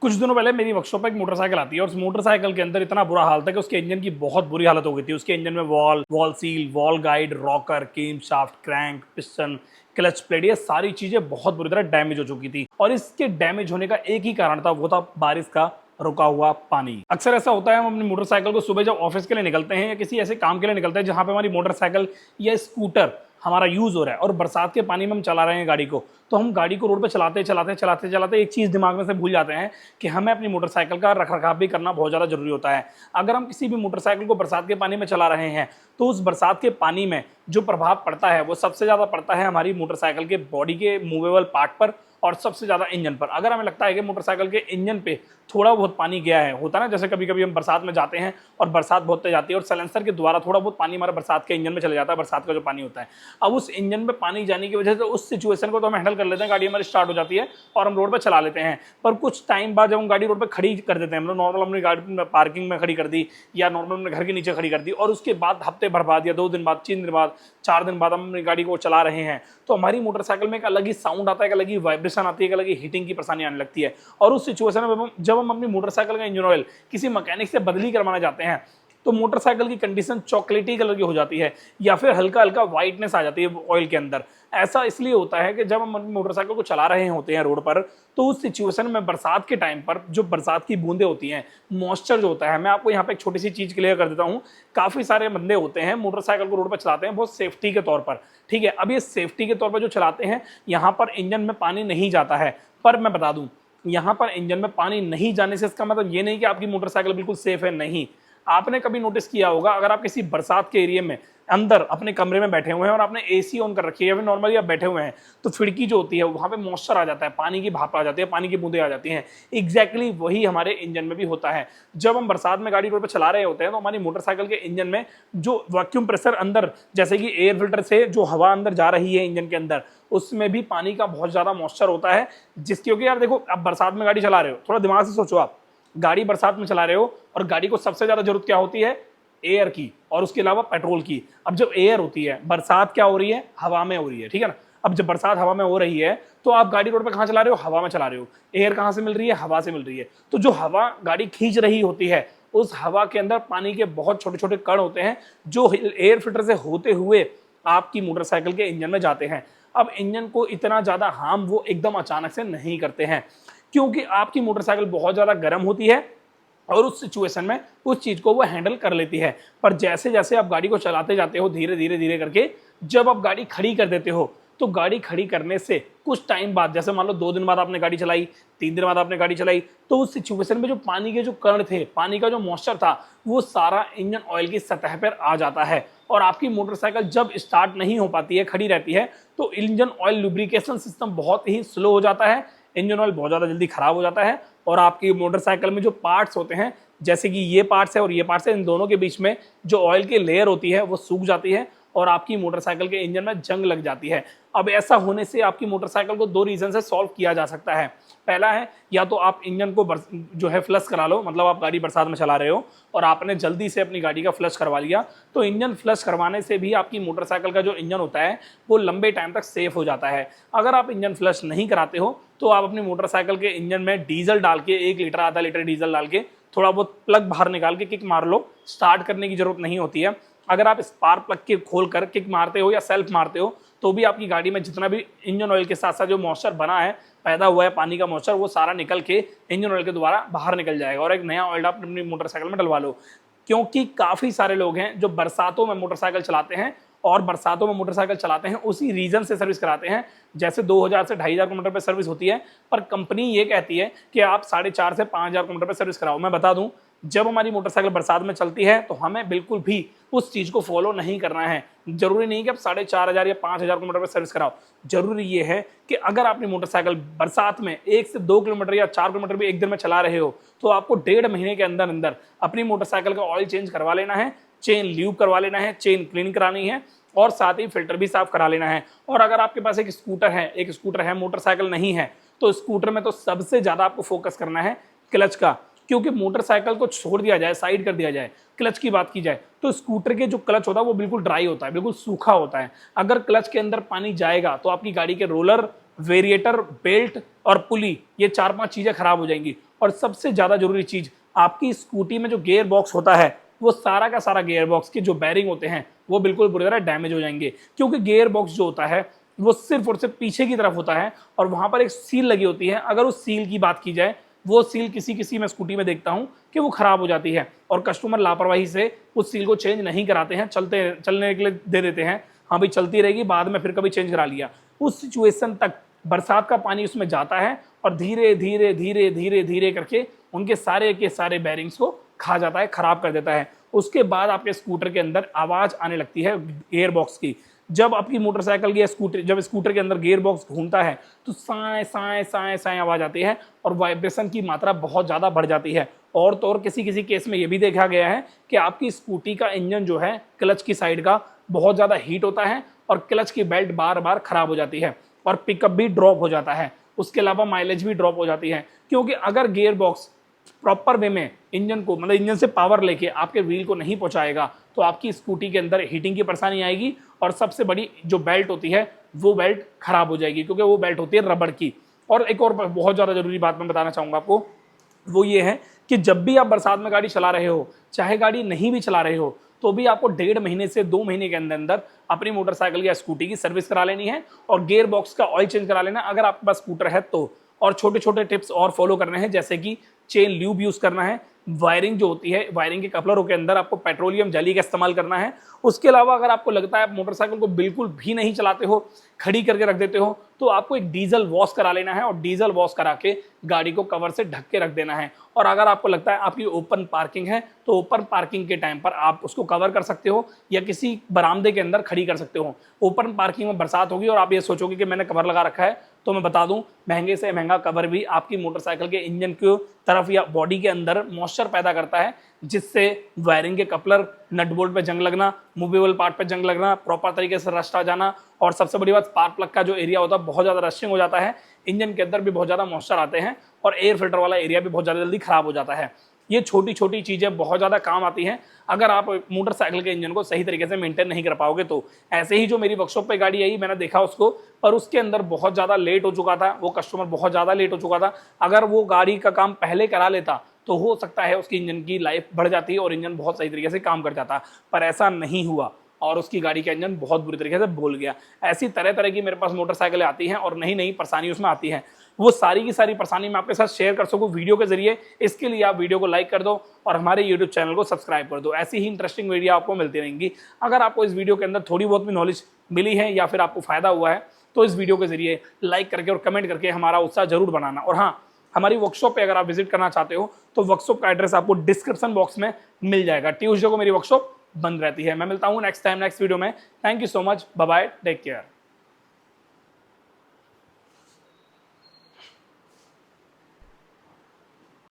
कुछ दिनों पहले मेरी वर्कशॉप पे एक मोटरसाइकिल आती है और उस मोटरसाइकिल के अंदर इतना बुरा हाल था कि उसके इंजन की बहुत बुरी हालत हो गई थी। उसके इंजन में valve seal, valve guide, rocker, cam shaft, crank, piston, clutch plate, ये सारी चीजें बहुत बुरी तरह डैमेज हो चुकी थी। और इसके डैमेज होने का एक ही कारण था, वो था बारिश का रुका हुआ पानी। अक्सर ऐसा होता है, हम अपनी मोटरसाइकिल को सुबह जब ऑफिस के लिए निकलते हैं या किसी ऐसे काम के लिए निकलते हैं जहां पे हमारी मोटरसाइकिल या स्कूटर हमारा यूज हो रहा है और बरसात के पानी में हम चला रहे हैं गाड़ी को, तो हम गाड़ी को रोड पे चलाते एक चीज दिमाग में से भूल जाते हैं कि हमें अपनी मोटरसाइकिल का रखरखाव भी करना बहुत ज़्यादा जरूरी होता है। अगर हम किसी भी मोटरसाइकिल को बरसात के पानी में चला रहे हैं तो उस बरसात के पानी में जो प्रभाव पड़ता है वो सबसे ज़्यादा पड़ता है हमारी मोटरसाइकिल के बॉडी के मूवेबल पार्ट पर और सबसे ज़्यादा इंजन पर। अगर हमें लगता है कि मोटरसाइकिल के इंजन पे थोड़ा बहुत पानी गया है, होता है ना, जैसे कभी कभी हम बरसात में जाते हैं और बरसात बहुत तेज आती है और साइलेंसर के द्वारा थोड़ा बहुत पानी हमारे बरसात के इंजन में चले जाता है, बरसात का जो पानी होता है। अब उस इंजन में पानी जाने की वजह से उस सिचुएशन को तो हम हैंडल कर लेते हैं, गाड़ी हमारी स्टार्ट हो जाती है और हम रोड पर चला लेते हैं। पर कुछ टाइम बाद जब हम गाड़ी रोड पर खड़ी कर देते हैं, मतलब नॉर्मल अपनी गाड़ी पार्किंग में खड़ी कर दी या नॉर्मल अपने घर के नीचे खड़ी कर दी, और उसके बाद हफ्ते भर बाद या 2 दिन बाद, 3 दिन बाद, 4 दिन बाद हम अपनी गाड़ी को चला रहे हैं तो हमारी मोटरसाइकिल में एक अलग ही साउंड आता है, एक अलग ही वाइब्रेशन आती है, एक अलग ही हीटिंग की परेशानी आने लगती है। और उस सिचुएशन में जब हम अपनी मोटरसाइकिल का इंजन ऑयल किसी मैकेनिक से बदली करवाना जाते हैं तो मोटरसाइकिल की कंडीशन चॉकलेटी कलर की हो जाती है या फिर हल्का हल्का व्हाइटनेस आ जाती है ऑयल के अंदर। ऐसा इसलिए होता है कि जब हम अपनी मोटरसाइकिल को चला रहे होते हैं रोड पर तो उस सिचुएशन में बरसात के टाइम पर जो बरसात की बूंदें होती हैं, मॉइस्चर जो होता है, मैं आपको यहाँ पे एक छोटी सी चीज क्लियर कर देता हूँ। काफी सारे बंदे होते हैं मोटरसाइकिल को रोड पर चलाते हैं बहुत सेफ्टी के तौर पर, ठीक है। अब ये सेफ्टी के तौर पर जो चलाते हैं, यहाँ पर इंजन में पानी नहीं जाता है। पर मैं बता दूं, यहाँ पर इंजन में पानी नहीं जाने से इसका मतलब ये नहीं कि आपकी मोटरसाइकिल बिल्कुल सेफ है, नहीं। आपने कभी नोटिस किया होगा, अगर आप किसी बरसात के एरिया में अंदर अपने कमरे में बैठे हुए हैं और आपने एसी ऑन कर रखी है या फिर नॉर्मली आप बैठे हुए हैं तो खिड़की जो होती है वहां पे मॉइस्चर आ जाता है, पानी की भाप आ जाती है, पानी की बूंदें आ जाती हैं। एग्जैक्टली वही हमारे इंजन में भी होता है। जब हम बरसात में गाड़ी रोड पर चला रहे होते हैं तो हमारी मोटरसाइकिल के इंजन में जो वैक्यूम प्रेशर अंदर, जैसे कि एयर फिल्टर से जो हवा अंदर जा रही है इंजन के अंदर, उसमें भी पानी का बहुत ज्यादा मॉइस्चर होता है। क्योंकि यार देखो, आप बरसात में गाड़ी चला रहे हो, थोड़ा दिमाग से सोचो, आप गाड़ी बरसात में चला रहे हो और गाड़ी को सबसे ज्यादा जरूरत क्या होती है? एयर की, और उसके अलावा पेट्रोल की। अब जब एयर होती है, बरसात क्या हो रही है? हवा में हो रही है, ठीक है ना। अब जब बरसात हवा में हो रही है तो आप गाड़ी रोड पे कहां चला रहे हो? हवा में चला रहे हो। एयर कहां से मिल रही है? हवा से मिल रही है। तो जो हवा गाड़ी खींच रही होती है, उस हवा के अंदर पानी के बहुत छोटे छोटे कण होते हैं जो एयर फिल्टर से होते हुए आपकी मोटरसाइकिल के इंजन में जाते हैं। अब इंजन को इतना ज्यादा हार्म वो एकदम अचानक से नहीं करते हैं, क्योंकि आपकी मोटरसाइकिल बहुत ज्यादा गर्म होती है और उस सिचुएशन में उस चीज को वो हैंडल कर लेती है। पर जैसे जैसे आप गाड़ी को चलाते जाते हो, धीरे धीरे धीरे करके जब आप गाड़ी खड़ी कर देते हो तो गाड़ी खड़ी करने से कुछ टाइम बाद, जैसे मान लो 2 दिन बाद आपने गाड़ी चलाई, 3 दिन बाद आपने गाड़ी चलाई, तो उस सिचुएशन में जो पानी के जो कण थे, पानी का जो मॉइस्चर था, वो सारा इंजन ऑयल की सतह पर आ जाता है। और आपकी मोटरसाइकिल जब स्टार्ट नहीं हो पाती है, खड़ी रहती है, तो इंजन ऑयल लुब्रिकेशन सिस्टम बहुत ही स्लो हो जाता है, इंजन ऑयल बहुत ज़्यादा जल्दी खराब हो जाता है और आपकी मोटरसाइकिल में जो पार्ट्स होते हैं, जैसे कि ये पार्ट्स है और ये पार्ट्स है, इन दोनों के बीच में जो ऑयल की लेयर होती है वो सूख जाती है और आपकी मोटरसाइकिल के इंजन में जंग लग जाती है। अब ऐसा होने से आपकी मोटरसाइकिल को 2 रीजन से सॉल्व किया जा सकता है। पहला है, या तो आप इंजन को जो है फ्लश करा लो, मतलब आप गाड़ी बरसात में चला रहे हो और आपने जल्दी से अपनी गाड़ी का फ्लश करवा लिया, तो इंजन फ्लश करवाने से भी आपकी मोटरसाइकिल का जो इंजन होता है वो लंबे टाइम तक सेफ हो जाता है। अगर आप इंजन फ्लश नहीं कराते हो तो आप अपनी मोटरसाइकिल के इंजन में डीजल डाल के, 1 लीटर आधा लीटर डीजल डाल के थोड़ा बहुत प्लग बाहर निकाल के किक मार लो, स्टार्ट करने की जरूरत नहीं होती है। अगर आप स्पार्क प्लग के खोल कर किक मारते हो या सेल्फ मारते हो तो भी आपकी गाड़ी में जितना भी इंजन ऑयल के साथ साथ जो मॉइस्चर बना है, पैदा हुआ है पानी का मॉइस्चर, वो सारा निकल के इंजन ऑयल के द्वारा बाहर निकल जाएगा और एक नया ऑयल आप अपनी मोटरसाइकिल में डलवा लो। क्योंकि काफ़ी सारे लोग हैं जो बरसातों में मोटरसाइकिल चलाते हैं और बरसातों में मोटरसाइकिल चलाते हैं उसी रीजन से सर्विस कराते हैं। जैसे 2000 से 2500 किलोमीटर पर सर्विस होती है, पर कंपनी ये कहती है कि आप 4.5 से 5000 किलोमीटर पर सर्विस कराओ। मैं बता दूं, जब हमारी मोटरसाइकिल बरसात में चलती है तो हमें बिल्कुल भी उस चीज़ को फॉलो नहीं करना है। जरूरी नहीं कि आप 4500 या 5000 किलोमीटर पर सर्विस कराओ। जरूरी ये है कि अगर आपकी मोटरसाइकिल बरसात में 1 से 2 किलोमीटर या 4 किलोमीटर भी एक दिन में चला रहे हो तो आपको 1.5 महीने के अंदर अंदर अपनी मोटरसाइकिल का ऑयल चेंज करवा लेना है, चेन ल्यूब करवा लेना है, चेन क्लीन करानी है और साथ ही फिल्टर भी साफ करा लेना है। और अगर आपके पास एक स्कूटर है, मोटरसाइकिल नहीं है, तो स्कूटर में तो सबसे ज़्यादा आपको फोकस करना है क्लच का, क्योंकि मोटरसाइकिल को छोड़ दिया जाए, साइड कर दिया जाए, क्लच की बात की जाए तो स्कूटर के जो क्लच होता है वो बिल्कुल ड्राई होता है, बिल्कुल सूखा होता है। अगर क्लच के अंदर पानी जाएगा तो आपकी गाड़ी के रोलर, वेरिएटर, बेल्ट और पुली, ये 4-5 चीजें खराब हो जाएंगी और सबसे ज़्यादा जरूरी चीज़, आपकी स्कूटी में जो गियर बॉक्स होता है वो सारा का सारा गियर बॉक्स के जो बैरिंग होते हैं वो बिल्कुल बुरी तरह डैमेज हो जाएंगे, क्योंकि गियर बॉक्स जो होता है वो सिर्फ और सिर्फ पीछे की तरफ होता है और वहां पर एक सील लगी होती है। अगर उस सील की बात की जाए, वो सील किसी किसी मैं स्कूटी में देखता हूं कि वो खराब हो जाती है और कस्टमर लापरवाही से उस सील को चेंज नहीं कराते हैं, चलने के लिए दे देते हैं, हाँ भाई चलती रहेगी, बाद में फिर कभी चेंज करा लिया। उस सिचुएशन तक बरसात का पानी उसमें जाता है और धीरे धीरे धीरे धीरे धीरे करके उनके सारे के सारे बैरिंग्स को खा जाता है, खराब कर देता है। उसके बाद आपके स्कूटर के अंदर आवाज आने लगती है गियर बॉक्स की। जब आपकी मोटरसाइकिल की स्कूटर, जब स्कूटर के अंदर गियर बॉक्स घूमता है तो साए साए साए साए आवाज आती है और वाइब्रेशन की मात्रा बहुत ज़्यादा बढ़ जाती है। और तो और किसी किसी केस में ये भी देखा गया है कि आपकी स्कूटी का इंजन जो है क्लच की साइड का बहुत ज़्यादा हीट होता है और क्लच की बेल्ट बार बार खराब हो जाती है और पिकअप भी ड्रॉप हो जाता है। उसके अलावा माइलेज भी ड्रॉप हो जाती है, क्योंकि अगर गियर बॉक्स प्रॉपर वे में इंजन को, मतलब इंजन से पावर लेके आपके व्हील को नहीं पहुंचाएगा तो आपकी स्कूटी के अंदर हीटिंग की परेशानी आएगी और सबसे बड़ी जो बेल्ट होती है वो बेल्ट खराब हो जाएगी, क्योंकि वो बेल्ट होती है रबड़ की। और एक और बहुत ज़्यादा जरूरी बात मैं बताना चाहूँगा आपको, वो ये है कि जब भी आप बरसात में गाड़ी चला रहे हो, चाहे गाड़ी नहीं भी चला रहे हो, तो भी आपको 1.5 महीने से 2 महीने के अंदर अंदर अपनी मोटरसाइकिल या स्कूटी की सर्विस करा लेनी है और गियर बॉक्स का ऑयल चेंज करा लेना अगर आपके पास स्कूटर है तो। और छोटे छोटे टिप्स और फॉलो करने हैं, जैसे कि चेन ल्यूब यूज करना है, वायरिंग जो होती है, वायरिंग के कपलरों के अंदर आपको पेट्रोलियम जली का इस्तेमाल करना है। उसके अलावा अगर आपको लगता है आप मोटरसाइकिल को बिल्कुल भी नहीं चलाते हो, खड़ी करके रख देते हो, तो आपको एक डीजल वॉश करा लेना है और डीजल वॉश करा के गाड़ी को कवर से ढक के रख देना है। और अगर आपको लगता है आपकी ओपन पार्किंग है तो ओपन पार्किंग के टाइम पर आप उसको कवर कर सकते हो या किसी बरामदे के अंदर खड़ी कर सकते हो। ओपन पार्किंग में बरसात होगी और आप ये सोचोगे कि मैंने कवर लगा रखा है, तो मैं बता दूं, महंगे से महंगा कवर भी आपकी मोटरसाइकिल के इंजन की तरफ या बॉडी के अंदर मॉइस्चर पैदा करता है, जिससे वायरिंग के कपलर, नट बोल्ट पे जंग लगना, मूवेबल पार्ट पे जंग लगना, प्रॉपर तरीके से रस्ट आ जाना और सबसे बड़ी बात स्पार्क प्लग का जो एरिया होता है बहुत ज़्यादा रस्टिंग हो जाता है, इंजन के अंदर भी बहुत ज़्यादा मॉइस्चर आते हैं और एयर फिल्टर वाला एरिया भी बहुत ज़्यादा जल्दी खराब हो जाता है। ये छोटी छोटी चीज़ें बहुत ज़्यादा काम आती हैं अगर आप मोटरसाइकिल के इंजन को सही तरीके से मेंटेन नहीं कर पाओगे तो। ऐसे ही जो मेरी वर्कशॉप पे गाड़ी आई, मैंने देखा उसको, पर उसके अंदर बहुत ज़्यादा लेट हो चुका था, वो कस्टमर बहुत ज़्यादा लेट हो चुका था। अगर वो गाड़ी का काम पहले करा लेता तो हो सकता है उसकी इंजन की लाइफ बढ़ जाती और इंजन बहुत सही तरीके से काम कर जाता, पर ऐसा नहीं हुआ और उसकी गाड़ी का इंजन बहुत बुरी तरीके से बोल गया। ऐसी तरह तरह की मेरे पास मोटरसाइकिलें आती हैं और नई नई परेशानी उसमें आती है। वो सारी की सारी परेशानी मैं आपके साथ शेयर कर सकूं वीडियो के जरिए, इसके लिए आप वीडियो को लाइक कर दो और हमारे यूट्यूब चैनल को सब्सक्राइब कर दो। ऐसी ही इंटरेस्टिंग वीडियो आपको मिलती रहेंगी। अगर आपको इस वीडियो के अंदर थोड़ी बहुत भी नॉलेज मिली है या फिर आपको फायदा हुआ है तो इस वीडियो के जरिए लाइक करके और कमेंट करके हमारा उत्साह जरूर बनाना। और हाँ, हमारी वर्कशॉप पे अगर आप विजिट करना चाहते हो तो वर्कशॉप का एड्रेस आपको डिस्क्रिप्शन बॉक्स में मिल जाएगा। ट्यूसडे को मेरी वर्कशॉप बंद रहती है। मैं मिलता हूँ नेक्स्ट टाइम नेक्स्ट वीडियो में। Thank you so much, bye bye, take care.